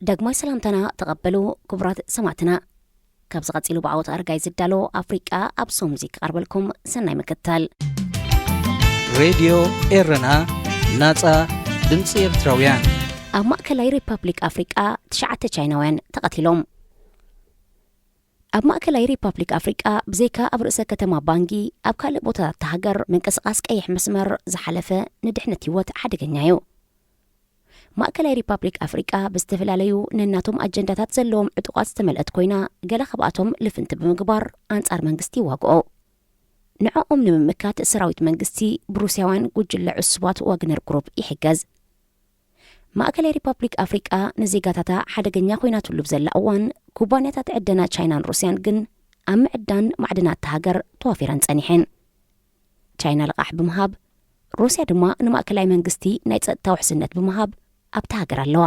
داغماي سلامتنا تقبلوا كبرات سمعتنا كابز قصيلو بعوت أرجاي زدالو أفريقيا أبسوم زيك قربلكم سناي مكتال راديو إيرنا ناتا دنسي إرتراويان أما كلاي ريبابليك أفريقيا تشعت تشايناوين تقتلهم أما كلاي ريبابليك أفريقيا بزيكا أبرئسة كتما بانجي أبكال بوتا تهجر من كسقاس كيح مسمر زحلفة ندحنا تيوت حدقنايو ማእከላይ ሪፓብሊክ አፍሪካ በስተፈላለዩ ነናቶም አጀንዳታት ዘለዎም ዕጡቃት ዝተመልአት ኮይና ገለ ኸብኣቶም ልፍንቲ ብምግባር አንጻር መንግስቲ ይዋግኦ ንዕኦም ንምምካት ሰራዊት መንግስቲ ብሩስያውያን ጉጅለ ዕሱባት ዋግነር ግሩፕ ይሕገዝ ማእከላይ ሪፓብሊክ አፍሪካ ንዜጋታታ ሓደገኛ ኮይናትሉ ብዘላ እዋን ኩባንያታት ዕደና ቻይናን ሩስያን ግን ኣብ ምዕዳን ማዕድናት ሃገር ተዋፊረን ጸኒሐን ቻይና ልቃሕ ብምሃብ ሩስያ ድማ ንማእከላይ መንግስቲ ናይ ጸጥታ ውሕስነት ብምሃብ ኣብታ ሃገር ኣለዋ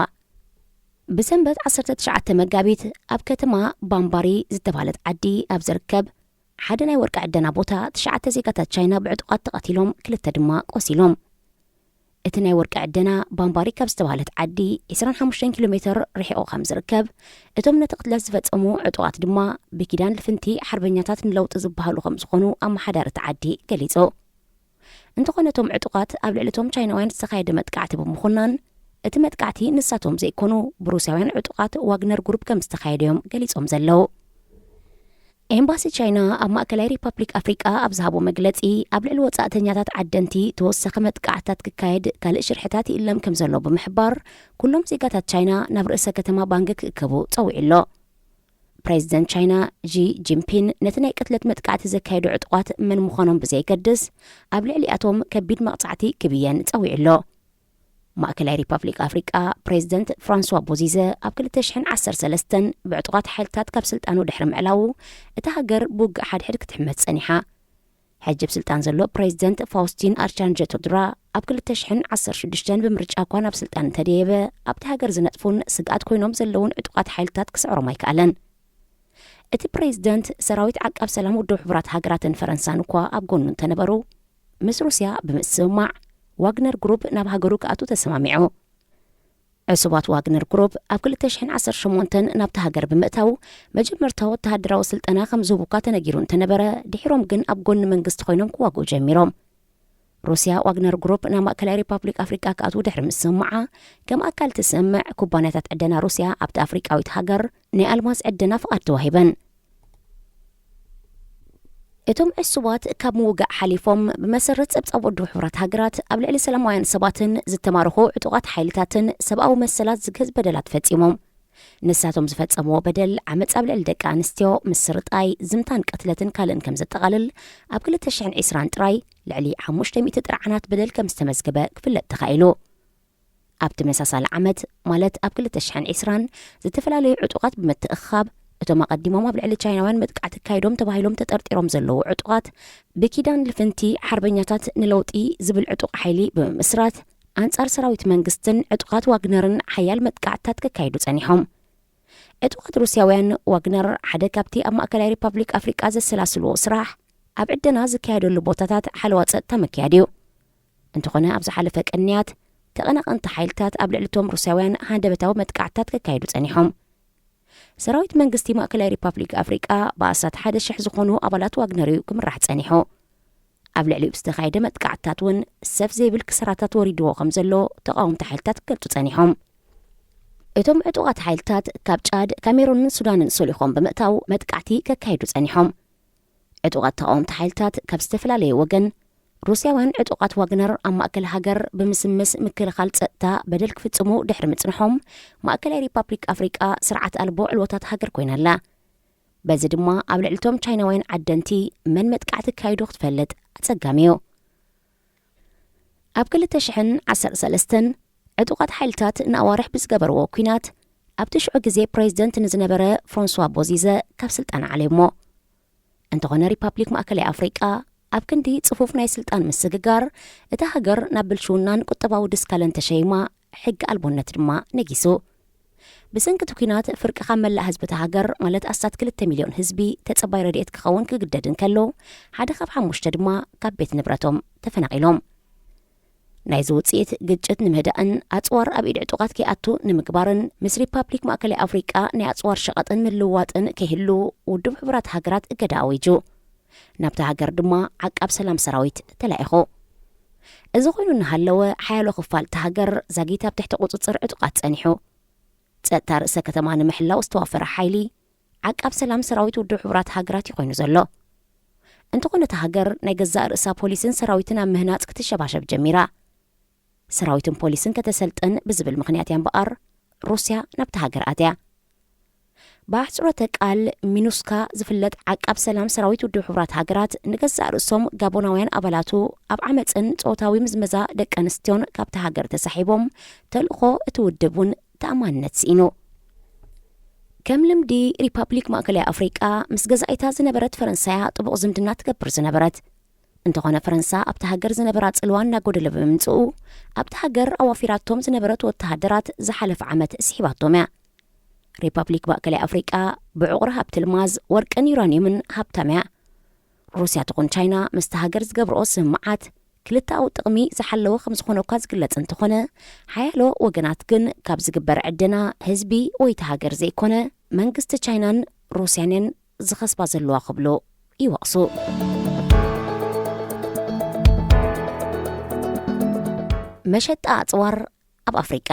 ብሰንበት 19 መጋቢት ኣብ ከተማ ባምባሪ ዝተባሃለት ዓዲ ኣብ ዝርከብ ሓደ ናይ ወርቂ ዕደና ቦታ 9 ዜጋታት ቻይና ብዕጡቃት ተቐቲሎም ክልተ ድማ ቆሲሎም እቲ ናይ ወርቂ ዕደና ባምባሪ ካብ ዝተባሃለት ዓዲ 25 ኪሎ ሜትር ርሒቑ ከም ዝርከብ እቶም ነቲ ቅትለት ዝፈጸሙ ዕጡቃት ድማ ብኪዳን ልፍንቲ ሓርበኛታት ንለውጢ ዝበሃሉ ከም ዝኾኑ ኣመሓዳሪ እቲ ዓዲ ገሊጹ እንተኾነቶም ዕጡቃት ኣብ ልዕሊቶም ቻይናውያን ዝተኻየደ መጥቃዕቲ ብምኹናን እቲ መጥቃዕቲ ንሳቶም ዘይኮኑ ብሩስያውያን ዕጡቃት ዋግነር ግሩፕ ከም ዝተኻየደዮም ገሊጾም ዘለው ኤምባሲ ቻይና ኣብ ማእከላይ ሪፓብሊክ አፍሪካ ኣብ ዝሃቦ መግለጺ ኣብ ልዕሊ ወጻእተኛታት ዓደንቲ ተወሰኸ መጥቃዕትታት ክካየድ ካልእ ሽርሕታት ይእለም ከም ዘሎ ብምሕባር ኩሎም ዜጋታት ቻይና ናብ ርእሰ ከተማ ባንጊ ክእከቡ ጸዊዑሎ ፕሬዚደንት ቻይና ጂ ጂንፒንግ ነቲ ናይ ቅትለት መጥቃዕቲ ዘካየዱ ዕጡቃት መን ምዃኖም ብዘይገድስ ኣብ ልዕሊኣቶም ከቢድ መቕጻዕቲ ክብየን ጸዊዑሎ ማእከላይ ሪፓብሊክ አፍሪካ ፕሬዚደንት ፍራንሷ ቦዚዘ ኣብ 2013 ብዕጡቃት ሓይልታት ካብ ስልጣኑ ድሕሪ ምዕላው እቲ ሃገር ብውግእ ሓድሕድ ክትሕመት ጸኒሓ ሕጂ ብስልጣን ዘሎ ፕሬዚደንት ፋውስቲን አርቻንጀ ቶድራ ኣብ 2016 ብምርጫ እኳ ናብ ስልጣን እንተደየበ ኣብቲ ሃገር ዝነጥፉን ስግኣት ኮይኖም ዘለውን ዕጡቃት ሓይልታት ክስዕሮም ኣይከኣለን እቲ ፕሬዚደንት ሰራዊት ዓቃብ ሰላም ውድብ ሕብራት ሃገራትን ፈረንሳን እኳ ኣብ ጎኑ እንተነበሩ ምስ ሩስያ ብምስማዕ ዋግነር ግሩፕ ናብ ሃገሩ ከኣቱ ተሰማሚዑ ዕሱባት ዋግነር ግሩፕ ኣብ 2018 ናብቲ ሃገር ብምእታው መጀመርታዊ ወተሃደራዊ ስልጠና ከም ዝህቡካ ተነጊሩ እንተነበረ ድሒሮም ግን ኣብ ጎኒ መንግስቲ ኮይኖም ክዋግኡ ጀሚሮም ሩስያ ዋግነር ግሩፕ ናብ ማእከላይ ሪፓብሊክ አፍሪካ ከኣቱ ድሕሪ ምስማዓ ከም ኣካል ትስምዕ ኩባንያታት ዕደና ሩስያ ኣብቲ አፍሪካዊት ሃገር ናይ ኣልማዝ ዕደና ፍቃድ ተዋሂበን እቶም ዕሱባት ካብ ምውጋዕ ሓሊፎም ብመሰረት ጸብጻብ ውድብ ሕብራት ሃገራት ኣብ ልዕሊ ሰላማውያን ሰባትን ዝተማርኹ ዕጡቃት ሓይልታትን ሰብኣዊ መሰላት ዝግህዝ በደላት ፈጺሞም ንሳቶም ዝፈጸምዎ በደል ዓመፅ ኣብ ልዕሊ ደቂ ኣንስትዮ ምስርጣይ ዝምታን ቅትለትን ካልእን ከም ዘጠቓልል ኣብ 2020 ጥራይ ልዕሊ 500 ጥርዓናት በደል ከም ዝተመዝገበ ክፍለጥ ተኻኢሉ ኣብ ተመሳሳሊ ዓመት ማለት ኣብ 2020 ዝተፈላለዩ ዕጡቃት ብምትእኻብ እቶም ኣቐዲሞም ኣብ ልዕሊ ቻይናውያን መጥቃዕቲ ካይዶም ተባሂሎም ተጠርጢሮም ዘለዉ ዕጡቃት ብኪዳን ልፍንቲ ሓርበኛታት ንለውጢ ዝብል ዕጡቕ ሓይሊ ብምስራት አንጻር ሰራዊት መንግስትን ዕጡቃት ዋግነርን ሓያል መጥቃዕትታት ክካይዱ ጸኒሖም ዕጡቃት ሩስያውያን ዋግነር ሓደ ካብቲ ኣብ ማእከላይ ሪፓብሊክ አፍሪካ ዘሰላስልዎ ስራሕ ኣብ ዕደና ዝካየደሉ ቦታታት ሓለዋ ጸጥታ መክያድ እዩ እንተኾነ ኣብ ዝሓለፈ ቀንያት ተቐናቐንቲ ሓይልታት ኣብ ልዕሊቶም ሩስያውያን ሃንደበታዊ መጥቃዕትታት ክካይዱ ጸኒሖም ሰራዊት መንግስቲ ማእከላይ ሪፓብሊክ አፍሪካ በኣሳት 1,000 ዝኾኑ ኣባላት ዋግነር እዩ ክምራሕ ጸኒሑ ኣብ ልዕሊኡ ዝተኻየደ መጥቃዕትታት እውን ሰፍ ዘይብል ክስራታት ወሪድዎ ከም ዘሎ ተቃወምቲ ሓይልታት ክገልጹ ጸኒሖም እቶም ዕጡቃት ሓይልታት ካብ ጫድ ካሜሩንን ሱዳንን ሰሊኾም ብምእታው መጥቃዕቲ ከካይዱ ጸኒሖም ዕጡቃት ተቃወምቲ ሓይልታት ካብ ዝተፈላለየ ወገን ሩስያውያን ዕጡቃት ዋግነር ኣብ ማእከል ሃገር ብምስምስ ምክልኻል ጸጥታ በደል ክፍጽሙ ድሕሪ ምጽንሖም ማእከላይ ሪፓብሊክ አፍሪካ ስርዓት ኣልቦ ዕልወታት ሃገር ኮይናላ በዚ ድማ ኣብ ልዕሊቶም ቻይናውያን ዓደንቲ መን መጥቃዕቲ ካይዱ ክትፈልጥ ኣጸጋሚ እዩ ኣብ 2013 ዕጡቃት ሓይልታት ንኣዋርሕ ብዝገበርዎ ኩናት ኣብ ትሽዑ ግዜ ፕሬዚደንት ንዝነበረ ፍራንሷ ቦዚዘ ካብ ስልጣን ዓለይሞ እንተኾነ ሪፓብሊክ ማእከላይ አፍሪካ ኣብ ክንዲ ጽፉፍ ናይ ስልጣን ምስግጋር እታ ሃገር ናብ ብልሽውናን ቁጠባዊ ድስካለን ተሸይማ ሕጊ ኣልቦነት ድማ ነጊሱ ብሰንኪ ኩናት ፍርቂ ካብ መላእ ህዝቢ እታ ሃገር ማለት ኣሳት 2 ሚልዮን ህዝቢ ተጸባይ ረድኤት ክኸውን ክግደድ እንከሎ ሓደ ካብ 5 ድማ ካብ ቤት ንብረቶም ተፈናቂሎም ናይ ዝውፅኢት ግጭት ንምህዳእን ኣጽዋር ኣብ ኢድ ዕጡቃት ከይኣቱ ንምግባርን ምስ ሪፓብሊክ ማእከላይ ኣፍሪቃ ናይ ኣጽዋር ሸቐጥን ምልውዋጥን ከይህሉ ውድብ ሕቡራት ሃገራት እገዳ ኣዊጁ ናብቲ ሃገር ድማ ዓቃብ ሰላም ሰራዊት ተላኢኹ እዚ ኮይኑ እናሃለወ ሓያሎ ክፋል እቲ ሃገር ዛጊታ ኣብ ትሕቲ ቁፅፅር ዕጡቃት ጸኒሑ ጸጥታ ርእሰ ከተማ ንምሕላው ዝተዋፈረ ሓይሊ ዓቃብ ሰላም ሰራዊት ውድብ ሕቡራት ሃገራት ይኮይኑ ዘሎ እንተኾነ እቲ ሃገር ናይ ገዛእ ርእሳ ፖሊስን ሰራዊትን ኣብ ምህናፅ ክትሸባሸብ ጀሚራ ሰራዊትን ፖሊስን ከተሰልጥን ብዝብል ምኽንያት እያ እምበኣር ሩስያ ናብቲ ሃገር ኣትያ ብኣሕጽሮተ ቃል ሚኑስካ ዝፍለጥ ዓቃብ ሰላም ሰራዊት ውድብ ሕቡራት ሃገራት ንገዛእ ርእሶም ጋቦናውያን ኣባላቱ ኣብ ዓመፅን ጾታዊ ምዝመዛ ደቂ ኣንስትዮን ካብቲ ሃገር ተሳሒቦም ተልእኾ እቲ ውድብ እውን ተኣማንነት ስኢኑ ከም ልምዲ ሪፓብሊክ ማእከላይ ኣፍሪቃ ምስ ገዛኢታ ዝነበረት ፈረንሳያ ጥቡቕ ዝምድና ትገብር ዝነበረት እንተኾነ ፈረንሳ ኣብቲ ሃገር ዝነበራ ጽልዋ እናጎደለ ብምምጽኡ ኣብቲ ሃገር ኣዋፊራቶም ዝነበረት ወተሃደራት ዝሓለፈ ዓመት ስሒባቶም እያ ሪፓብሊክ ማእከላይ ኣፍሪቃ ብዕቑሪ ሃብቲ ልማዝ ወርቅን ዩራኒየምን ሃብታም እያ ሩስያ ትኹን ቻይና ምስቲ ሃገር ዝገብርኦ ስምምዓት ክልተኣዊ ጥቕሚ ዝሓለወ ከም ዝኾነ እኳ ዝግለጽ እንተኾነ ሓያሎ ወገናት ግን ካብ ዝግበር ዕድና ህዝቢ ወይ እቲ ሃገር ዘይኮነ መንግስቲ ቻይናን ሩስያንን ዝኸስባ ዘለዋ ክብሎ ይወቕሱ መሸጣ ኣጽዋር ኣብ ኣፍሪቃ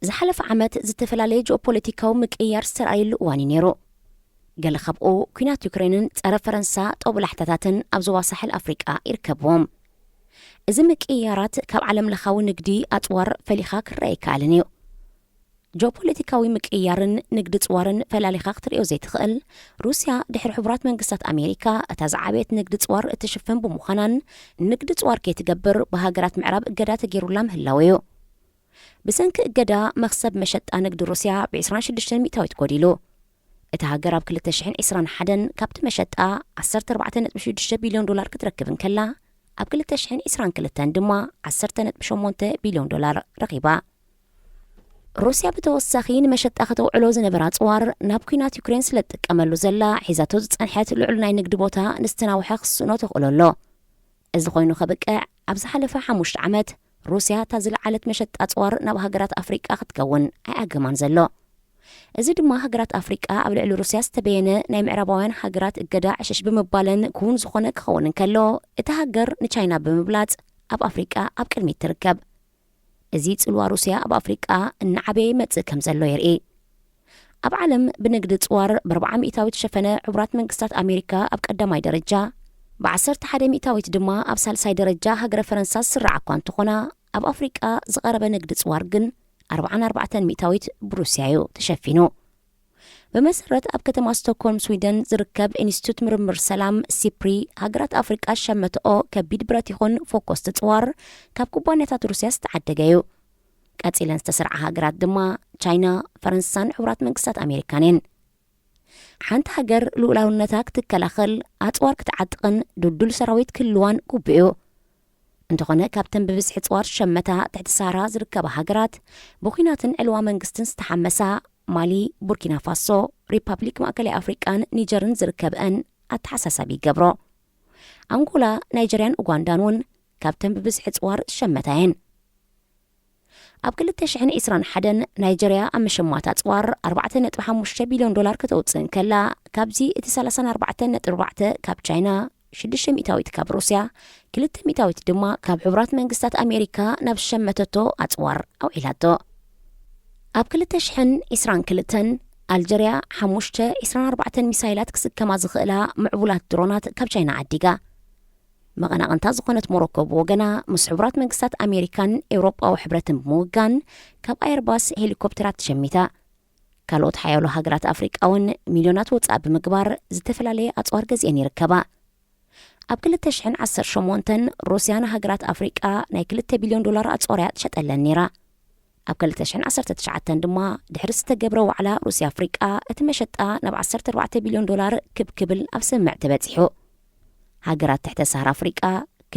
ዝሓለፈ ዓመት ዝተፈላለየ ጂኦፖለቲካዊ ምቅያር ዝተረኣየሉ እዋን ነይሩ ገለ ካብኡ ኩናት ዩክሬንን ጸረ ፈረንሳ ጦብላሕታታትን ኣብ ዞባ ሳሕል ኣፍሪቃ ይርከብዎም እዚ ምቅያራት ካብ ዓለም ለኻዊ ንግዲ ኣጽዋር ፈሊኻ ክረአ ይከኣልን እዩ ጂኦፖለቲካዊ ምቅያርን ንግዲ ጽዋርን ፈላሊኻ ክትሪኦ ዘይትኽእል ሩስያ ድሕሪ ሕቡራት መንግስታት ኣሜሪካ እታ ዝዓበየት ንግዲ ጽዋር እትሽፍን ብምዃናን ንግዲ ጽዋር ከይትገብር ብሃገራት ምዕራብ እገዳ ተገይሩላ ምህላው እዩ ብሰንኪ እገዳ መኽሰብ መሸጣ ንግዲ ሩስያ ብ26 ሚእታዊት ጎዲሉ እቲ ሃገር ኣብ 2021 ካብቲ መሸጣ 14.6 ቢልዮን ዶላር ክትረክብ እንከላ ኣብ 2022 ድማ 10.8 ቢልዮን ዶላር ረኺባ ሩስያ ብተወሳኺ ንመሸጣ ከተውዕሎ ዝነበራ ጽዋር ናብ ኩናት ዩክሬን ስለ ትጥቀመሉ ዘላ ሒዛቶ ዝጸንሐት ልዑል ናይ ንግዲ ቦታ ንዝተናውሐ ክስእኖ ተኽእለሎ እዚ ኮይኑ ኸብቅዕ ኣብ ዝሓለፈ 5 ዓመት ሩስያ እታ ዝለዓለት መሸጣ ጽዋር ናብ ሃገራት ኣፍሪቃ ክትከውን ኣይኣገማን ዘሎ እዚ ድማ ሃገራት ኣፍሪቃ ኣብ ልዕሊ ሩስያ ዝተበየነ ናይ ምዕራባውያን ሃገራት እገዳ ዕሸሽ ብምባለን ክውን ዝኾነ ክኸውን እንከሎ እቲ ሃገር ንቻይና ብምብላጽ ኣብ ኣፍሪቃ ኣብ ቅድሚት ትርከብ እዚ ጽልዋ ሩስያ ኣብ ኣፍሪቃ እናዓበየ መጽእ ከም ዘሎ የርኢ ኣብ ዓለም ብንግዲ ጽዋር ብ40 ሚእታዊት ሸፈነ ሕቡራት መንግስታት ኣሜሪካ ኣብ ቀዳማይ ደረጃ ብ11 ሚእታዊት ድማ ኣብ ሳልሳይ ደረጃ ሃገረ ፈረንሳ ዝስራዕ እኳ እንተኾና ኣብ ኣፍሪቃ ዝቐረበ ንግዲ ጽዋር ግን 44 ሚእታዊት ብሩስያ እዩ ተሸፊኑ በመሰረት ኣብ ከተማ ስቶክሆልም ስዊድን ዝርከብ ኢንስቲትዩት ምርምር ሰላም ሲፕሪ ሃገራት ኣፍሪቃ ሸመትኦ ከቢድ ብረት ይኹን ፎኮስ ጽዋር ካብ ኩባንያታት ሩስያ ዝተዓደገ እዩ ቀፂለን ዝተሰርዓ ሃገራት ድማ ቻይና ፈረንሳን ሕቡራት መንግስታት ኣሜሪካን እየን ሓንቲ ሃገር ልኡላውነታ ክትከላኸል ኣጽዋር ክትዓጥቕን ድልዱል ሰራዊት ክህልዋን ግቡእ እንተኾነ ካብተን ብብዝሒ ጽዋር ሸመታ ትሕቲ ሳራ ዝርከባ ሃገራት ብኹናትን ዕልዋ መንግስትን ዝተሓመሳ ማሊ ቡርኪና ፋሶ ሪፓብሊክ ማእከላይ ኣፍሪቃን ኒጀርን ዝርከብአን ኣተሓሳሳቢ ይገብሮ ኣንጎላ ናይጀርያን ኡጋንዳን እውን ካብተን ብብዝሒ ጽዋር ሸመታ እየን ኣብ 2021 ናይጀርያ ኣብ መሸማታ ጽዋር 4.5 ቢልዮን ዶላር ከተውፅእ እንከላ ካብዚ እቲ 34.4 ካብ ቻይና 6 ሚእታዊት ካብ ሩስያ 2 ሚእታዊት ድማ ካብ ሕቡራት መንግስታት ኣሜሪካ ናብ ሸመተቶ ኣጽዋር ኣውዒላቶ ኣብ 2022 ኣልጀርያ 5.24 ሚሳይላት ክስከማ ዝኽእላ ምዕቡላት ድሮናት ካብ ቻይና ዓዲጋ መቐናቕንታ ዝኾነት ሞሮኮ ብወገና ምስ ሕቡራት መንግስታት ኣሜሪካን ኤውሮጳዊ ሕብረትን ብምውጋን ካብ ኣይርባስ ሄሊኮፕተራት ተሸሚታ ካልኦት ሓያሎ ሃገራት ኣፍሪቃውን ሚልዮናት ወጻእ ብምግባር ዝተፈላለየ ኣጽዋር ገዚአን ይርከባ ኣብ 2018 ሩስያ ንሃገራት ኣፍሪቃ ናይ 2 ቢልዮን ዶላር ኣጽዋርያ ትሸጠለን ነይራ ኣብ 2019 ድማ ድሕሪ ዝተገብረ ዋዕላ ሩስያ ኣፍሪቃ እቲ መሸጣ ናብ 14 ቢልዮን ዶላር ክብል ኣብ ስምምዕ ተበፂሑ ሃገራት ትሕተ ሰሃራ ኣፍሪቃ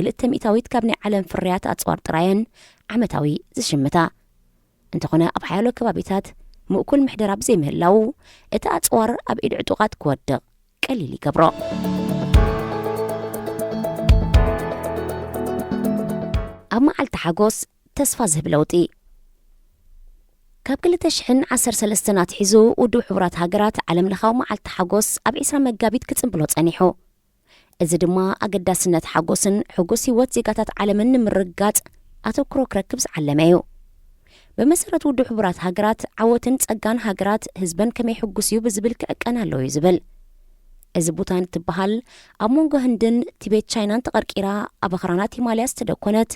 2 ሚእታዊት ካብ ናይ ዓለም ፍርያት ኣጽዋር ጥራየን ዓመታዊ ዝሽምታ እንተኾነ ኣብ ሓያሎ ከባቢታት ምእኩል ምሕደራ ብዘይምህላው እቲ ኣጽዋር ኣብ ኢድ ዕጡቓት ክወድቕ ቀሊል ይገብሮ ኣብ መዓልቲ ሓጎስ ተስፋ ዝህብ ለውጢ ካብ 2013 ኣትሒዙ ውድብ ሕቡራት ሃገራት ዓለም ለኻዊ መዓልቲ ሓጎስ ኣብ 20 መጋቢት ክጽንብሎ ጸኒሑ። እዚ ድማ ኣገዳስነት ሓጎስን ሕጉስ ህይወት ዜጋታት ዓለምን ንምርጋጽ ኣተኩሮ ክረክብ ዝዓለመ እዩ። ብመሰረት ውድብ ሕቡራት ሃገራት ዓወትን ጸጋን ሃገራት ህዝበን ከመይ ሕጉስ እዩ ብዝብል ክዕቀን ኣለዎ እዩ ዝብል። እዚ ቡታን ትበሃል ኣብ መንጎ ህንድን ቲቤት ቻይናን ተቐርቂራ ኣብ ኣኽራናት ሂማልያ ዝተደኮነት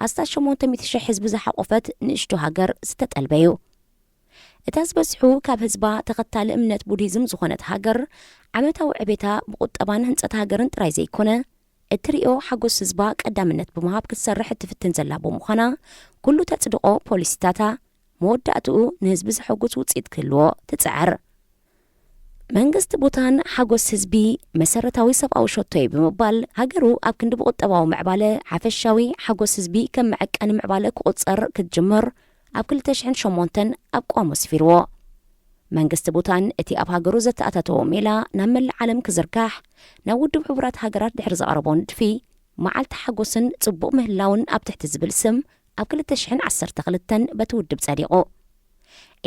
ኣስታት 800,000 ህዝቢ ዝሓቆፈት ንእሽቶ ሃገር ዝተጠልበዩ። እታ ዝበዝሑ ካብ ህዝባ ተኸታሊ እምነት ቡዲዝም ዝኾነት ሃገር ዓመታዊ ዕቤታ ብቁጠባን ህንፀት ሃገርን ጥራይ ዘይኮነ እትሪኦ ሓጎስ ህዝባ ቀዳምነት ብምሃብ ክትሰርሕ እትፍትን ዘላ ብምዃና ኩሉ ተጽድቆ ፖሊሲታታ መወዳእትኡ ንህዝቢ ዝሐጉስ ውፅኢት ክህልዎ ትጽዕር። መንግስቲ ቡታን ሓጎስ ህዝቢ መሰረታዊ ሰብኣዊ ሸቶ እዩ ብምባል ሃገሩ ኣብ ክንዲ ብቁጠባዊ ምዕባለ ሓፈሻዊ ሓጎስ ህዝቢ ከም መዐቀኒ ምዕባለ ክቁፀር ክትጅምር ኣብ 2008 ኣብ ቋሙ ስፊርዎ። መንግስቲ ቡታን እቲ ኣብ ሃገሩ ዘተኣታተዎ ሜላ ናብ መላእ ዓለም ክዝርጋሕ ናብ ውድብ ሕቡራት ሃገራት ድሕሪ ዘቐረቦ ንድፊ መዓልቲ ሓጎስን ጽቡቕ ምህላውን ኣብ ትሕቲ ዝብል ስም ኣብ 2012 በቲ ውድብ ጸዲቑ።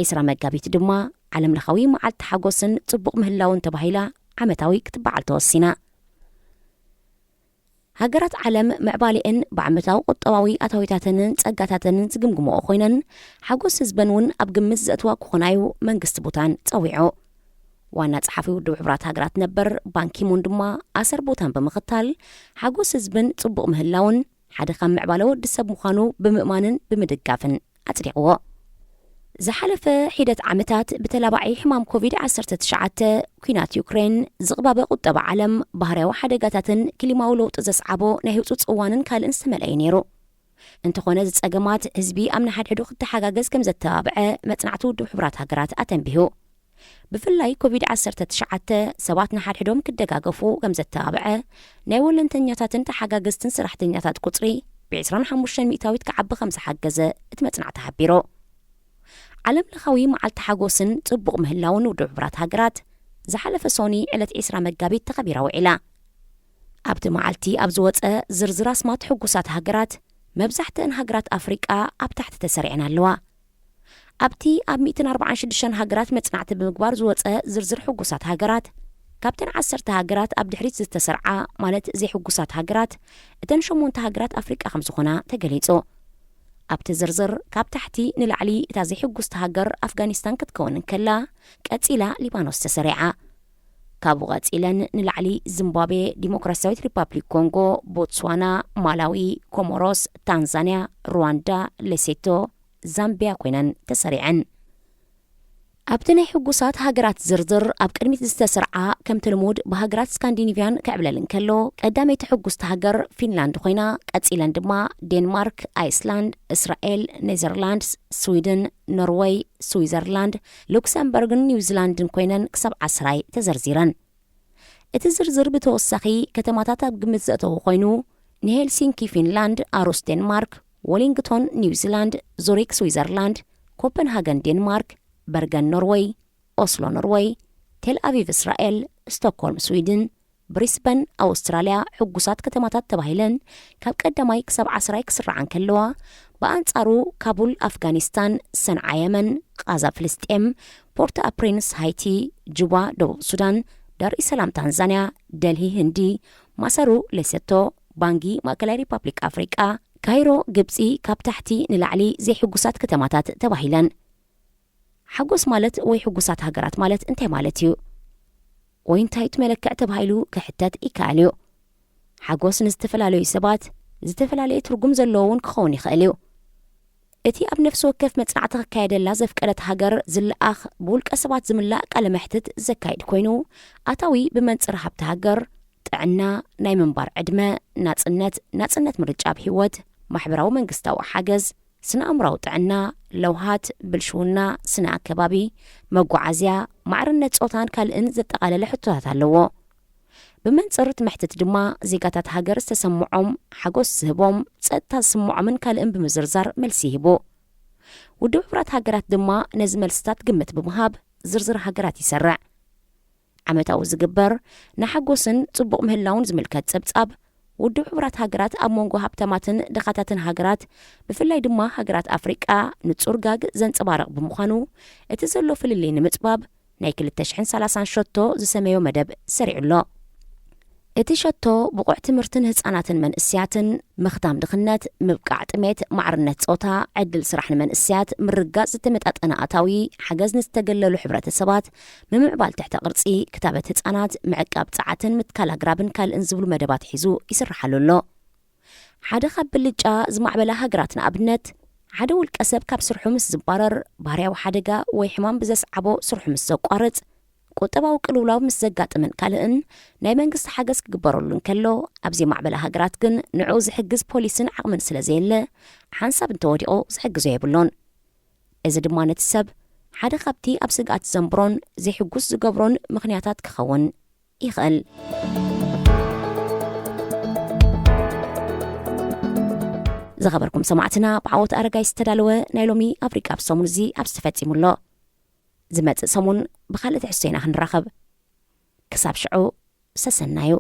20 መጋቢት ድማ ዓለም ለኻዊ መዓልቲ ሓጎስን ጽቡቕ ምህላውን ተባሂላ ዓመታዊ ክትበዓል ተወሲና። ሃገራት ዓለም ምዕባሊአን ብዓመታዊ ቁጠባዊ ኣታዊታተንን ጸጋታተንን ዝግምግምኦ ኮይነን ሓጎስ ህዝበን እውን ኣብ ግምት ዘእትዋ ክኾናዩ መንግስቲ ቡታን ጸዊዑ። ዋና ጸሓፊ ውድብ ሕቡራት ሃገራት ነበር ባንኪሙን ድማ ኣሰር ቡታን ብምኽታል ሓጎስ ህዝብን ጽቡቕ ምህላውን ሓደ ካብ ምዕባለ ወዲ ሰብ ምዃኑ ብምእማንን ብምድጋፍን ኣጽዲቕዎ። ዝሓለፈ ሒደት ዓመታት በተላባዒ ሕማም ኮቪድ-19 ኩናት ዩክሬን ዝቕባበ ቁጠባ ዓለም ባህርያዊ ሓደጋታትን ክሊማዊ ለውጢ ዘስዓቦ ናይ ህውፁ ጽዋንን ካልእን ዝተመልአ ነይሩ። እንተኾነ ዝጸገማት ህዝቢ ኣብ ናሓድሕዱ ክተሓጋገዝ ከም ዘተባብዐ መጽናዕቲ ውድብ ሕቡራት ሃገራት ኣተንቢሁ። ብፍላይ ኮቪድ-19 ሰባት ናሓድሕዶም ክደጋገፉ ከም ዘተባብዐ ናይ ወለንተኛታትን ተሓጋገዝትን ስራሕተኛታት ቁፅሪ ብ25 ሚእታዊት ክዓቢ ከም ዝሓገዘ እቲ መጽናዕቲ ሓቢሮ። ዓለም ለኻዊ መዓልቲ ሓጎስን ጽቡቕ ምህላውን ውድብ ሕቡራት ሃገራት ዝሓለፈ ሶኒ ዕለት 20 መጋቢት ተኸቢራ ውዒላ። ኣብቲ መዓልቲ ኣብ ዝወፀ ዝርዝር ኣስማት ሕጉሳት ሃገራት መብዛሕትአን ሃገራት ኣፍሪቃ ኣብ ታሕቲ ተሰሪዐን ኣለዋ። ኣብቲ ኣብ 146 ሃገራት መጽናዕቲ ብምግባር ዝወፀ ዝርዝር ሕጉሳት ሃገራት ካብተን 10 ሃገራት ኣብ ድሕሪት ዝተሰርዓ ማለት ዘይሕጉሳት ሃገራት እተን 8 ሃገራት ኣፍሪቃ ከም ዝኾና ተገሊጹ። ኣብቲ ዝርዝር ካብ ታሕቲ ንላዕሊ እታ ዘይሕጉስቲ ሃገር ኣፍጋኒስታን ክትከውን ከላ ቀጺላ ሊባኖስ ተሰሪዓ። ካብኡ ቀጺለን ንላዕሊ ዚምባብዌ፣ ዲሞክራሲያዊት ሪፐብሊክ ኮንጎ፣ ቦትስዋና፣ ማላዊ፣ ኮሞሮስ፣ ታንዛንያ፣ ሩዋንዳ፣ ሌሴቶ፣ ዛምቢያ ኮይነን ተሰሪዐን። ኣብቲ ናይ ሕጉሳት ሃገራት ዝርዝር ኣብ ቅድሚት ዝተሰርዓ ከም ትልሙድ ብሃገራት ስካንዲኔቪያን ክዕብለልን ከሎ ቀዳመይቲ ሕጉስቲ ሃገር ፊንላንድ ኮይና ቀጺለን ድማ ዴንማርክ፣ ኣይስላንድ፣ እስራኤል፣ ኔዘርላንድስ፣ ስዊድን፣ ኖርዌይ፣ ስዊዘርላንድ፣ ሉክሰምበርግን ኒውዚላንድን ኮይነን ክሳብ 10 ተዘርዚረን። እቲ ዝርዝር ብተወሳኺ ከተማታት ኣብ ግምት ዘእተዉ ኮይኑ ንሄልሲንኪ ፊንላንድ፣ ኣሩስ ዴንማርክ፣ ወሊንግቶን ኒውዚላንድ፣ ዙሪክ ስዊዘርላንድ፣ ኮፐንሃገን ዴንማርክ፣ በርገን ኖርዌይ፣ ኦስሎ ኖርዌይ፣ ቴል አቪቭ እስራኤል፣ ስቶክሆልም ስዊድን፣ ብሪስበን ኣውስትራልያ ሕጉሳት ከተማታት ተባሂለን ካብ ቀዳማይ ክሳብ 10 ክስራዓን ከለዋ ብኣንጻሩ ካቡል ኣፍጋኒስታን፣ ሰንዓ የመን፣ ቃዛ ፍልስጤም፣ ፖርት አ ፕሪንስ ሃይቲ፣ ጁባ ደቡብ ሱዳን፣ ዳር ኢሰላም ታንዛንያ፣ ደልሂ ህንዲ፣ ማሰሩ ሌሴቶ፣ ባንጊ ማእከላይ ሪፐብሊክ ኣፍሪቃ፣ ካይሮ ግብፂ ካብ ታሕቲ ንላዕሊ ዘይሕጉሳት ከተማታት ተባሂለን። ሓጎስ ማለት ወይ ሕጉሳት ሃገራት ማለት እንታይ ማለት እዩ? ወይ እንታይ መለክዕ ተባሂሉ ክሕተት ይከኣል እዩ። ሓጎስ ንዝተፈላለዩ ሰባት ዝተፈላለየ ትርጉም ዘለዎን ክኸውን ይኽእል እዩ። እቲ ኣብ ነፍሲ ወከፍ መጽናዕቲ ክካየደላ ዘፍቀደት ሃገር ዝለኣኽ ብውልቀ ሰባት ዝምላእ ቃለ መሕትት ዘካይድ ኮይኑ ኣታዊ ብመንጽር ሃብቲ ሃገር ጥዕና፣ ናይ ምንባር ዕድመ፣ ናጽነት ምርጫ ብህይወት፣ ማሕበራዊ መንግስታዊ ሓገዝ፣ ስነ ኣእምራዊ ጥዕና፣ ለውሃት፣ ብልሽውና፣ ስነ ኣከባቢ፣ መጓዓዝያ፣ ማዕርነት ጾታን ካልእን ዘጠቓለለ ሕቶታት ኣለዎ። ብመንጽር ትምሕትት ድማ ዜጋታት ሃገር ዝተሰምዖም ሓጎስ ዝህቦም ጸጥታ ዝስምዖምን ካልእን ብምዝርዛር መልሲ ይሂቡ። ውድብ ሕቡራት ሃገራት ድማ ነዚ መልስታት ግምት ብምሃብ ዝርዝር ሃገራት ይሰርዕ። ዓመታዊ ዝግበር ንሓጎስን ጽቡቕ ምህላውን ዝምልከት ጸብጻብ ውድብ ሕብራት ሃገራት ኣብ መንጎ ሃብታማትን ድኻታትን ሃገራት ብፍላይ ድማ ሃገራት ኣፍሪቃ ንጹር ጋግ ዘንጸባርቕ ብምዃኑ እቲ ዘሎ ፍልልይ ንምጽባብ ናይ 2030 ሸቶ ዝሰመዮ መደብ ሰሪዑሎ እቲ ሸቶ ብቑዕ ትምህርትን ህፃናትን መንእስያትን ምኽዳም ድኽነት ምብቃዕ ጥሜት ማዕርነት ጾታ ዕድል ስራሕ ንመንእስያት ምርጋጽ ዝተመጣጠነ ኣታዊ ሓገዝ ንዝተገለሉ ሕብረተሰባት ምምዕባል ትሕተ ቅርጺ ክታበት ህፃናት ምዕቃብ ፀዓትን ምትካል ኣግራብን ካልእን ዝብሉ መደባት ሒዙ ይስራሓሉ ኣሎ ሓደ ካብ ብልጫ ዝማዕበላ ሃገራት ንኣብነት ሓደ ውልቀ ሰብ ካብ ስርሑ ምስ ዝባረር ባህርያዊ ሓደጋ ወይ ሕማም ብዘስዓቦ ስርሑ ምስ ዘቋርጽ ቁጠባዊ ቅልውላው ምስ ዘጋጥምን ካልእን ናይ መንግስቲ ሓገዝ ክግበረሉን ከሎ ኣብዚ ማዕበላ ሃገራት ግን ንዑ ዝሕግዝ ፖሊስን ዓቕምን ስለ ዘየለ ሓንሳብ እንተወዲቑ ዝሕግዞ የብሎን እዚ ድማ ነቲ ሰብ ሓደ ካብቲ ኣብ ስግኣት ዘንብሮን ዘይሕጉስ ዝገብሮን ምኽንያታት ክኸውን ይኽእል ዝኸበርኩም ሰማዕትና ብዓወት ኣረጋይ ዝተዳለወ ናይ ሎሚ ኣፍሪቃ ብሰሙን እዚ ኣብ ዝተፈጺሙሎ ዝመጽእ ሰሙን ብኻልእ ትሕዝቶ ኢና ክንራኸብ ክሳብ ሽዑ ሰሰናዩ